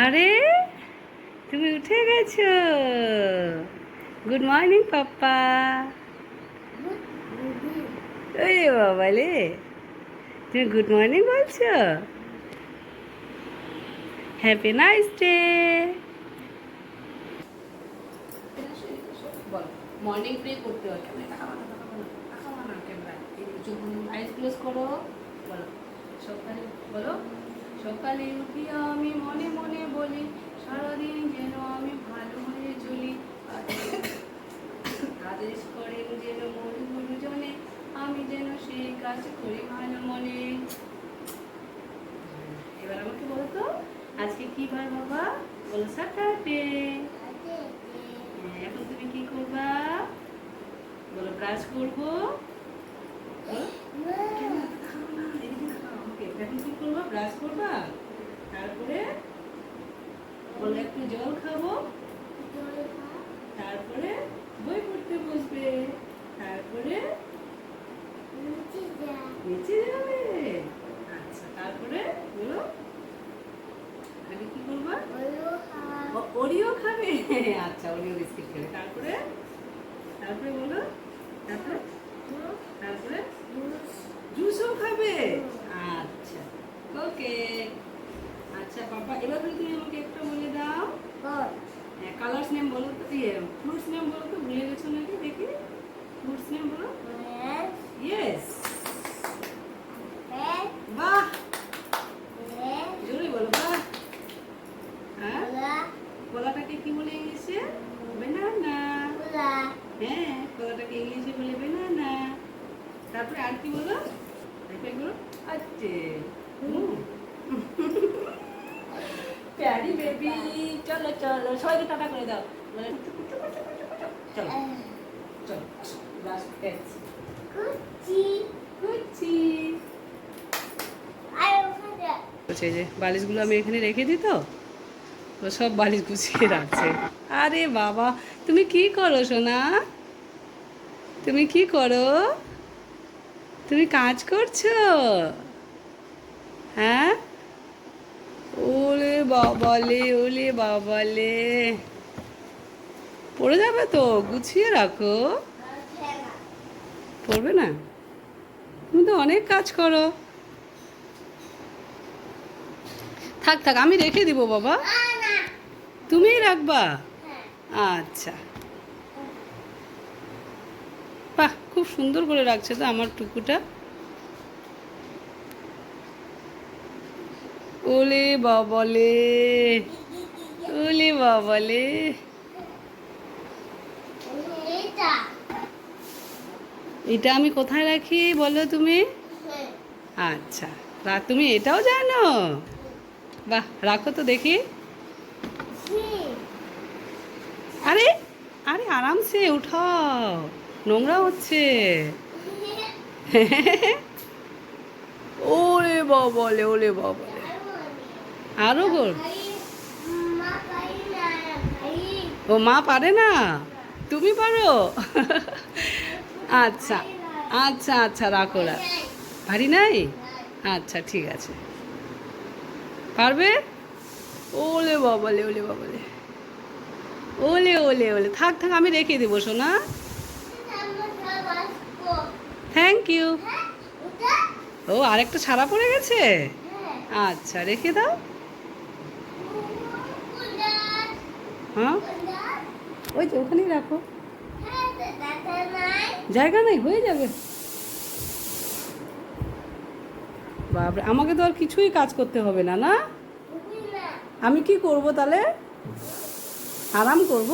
আরে তুমি উঠে গেছো। গুড মর্নিং পাপ্পা। ওই বাবা লে, তুমি গুড মর্নিং বলছো। Happy nice day. Morning pray করতে হয়। আইস ক্লোজ করো। বলো সকালে, বলো সকালে উঠি আমি মনে মনে বলি সারাদিন যেন আমি ভালো হয়ে চলি। আদেশ করেন যেন মরু গুরুজনে, আমি যেন সেই কাজ করি ভালো মনে। এবার আমাকে বলো তো আজকে কি বার বাবা? বলো স্যাটারডে। এখন তুমি কি করবা? বলো ব্রাশ করবো। এখন কি করবা? ব্রাশ করবা, তারপরে বলো একটু জল খাবো, তারপরে বই পড়তে বসবে, তারপরে নিচে যাবে। আচ্ছা তারপরে বলো আগে কি করবা? ওরিও খাবে। আচ্ছা ওরিও বিস্কিট খাবে, তারপরে তারপরে বলো তারপরে তারপরে জুসও খাবে। আচ্ছা ওকে। আচ্ছা পাপা এবার তুমি আমাকে একটা বলে দাও। হ্যাঁ কালার্স নেম বলো তো, ফ্রুটস নেম বলো তো, ভুলে গেছো নাকি দেখি। ফ্রুটস নেম বলো। ইয়েস, বাহ, জোরে বলো বাহ। হ্যাঁ কলাটাকে কি বলে ইংলিশে? বেনানা। হ্যাঁ কলাটাকে ইংলিশে বলে বেনানা। তারপরে আর কি বলো? বলো আচ্ছা প্যারি বেবি। চলো চলো সবাইকে টাটা করে দাও। চলো চলো লাস্ট এক্স কুচি। এই যে বালিশগুলো আমি এখানে রেখে দিই, তো ও সব বালিশ গুছিয়ে রাখছে। আরে বাবা তুমি কি করো সোনা? তুমি কি করো? তুমি কাজ করছো? হ্যাঁ ওলে বাবালে, ওলে বাবালে, পড়ে যাবে তো, গুছিয়ে রাখো। পড়বে না? তুমি তো অনেক কাজ করো। থাক থাক আমি রেখে দিব বাবা, তুমিই রাখবা। আচ্ছা বাহ, খুব সুন্দর করে রাখছে তো আমার টুকুটা। ওলে বাবালে, ওলে বাবালে। এটা আমি কোথায় রাখি বলো তুমি? আচ্ছা তুমি এটাও জানো? বাহ রাখো তো দেখি। আরে আরে আরামসে উঠাও, নোংরা হচ্ছে। ওরে বাবালে, ওলে বাবালে, আরো গোল। ও মা পারে না, তুমি পারো। আচ্ছা আচ্ছা আচ্ছা রাখো রাখ, ভারী নাই। আচ্ছা ঠিক আছে, পারবে। ওলে বাবালে, ওলে বাবালে, ওলে ওলে ওলে, থাক থাক আমি রেখে দেবো সোনা। Thank you. ও আরেকটা ছাড়া পড়ে গেছে। আচ্ছা রেখে দাও। হ্যাঁ ওই যে ওখানেই রাখো, জায়গা নাই, হয়ে যাবে। বাপরে আমাকে তো আর কিছুই কাজ করতে হবে না। না আমি কি করব তাহলে? আরাম করব।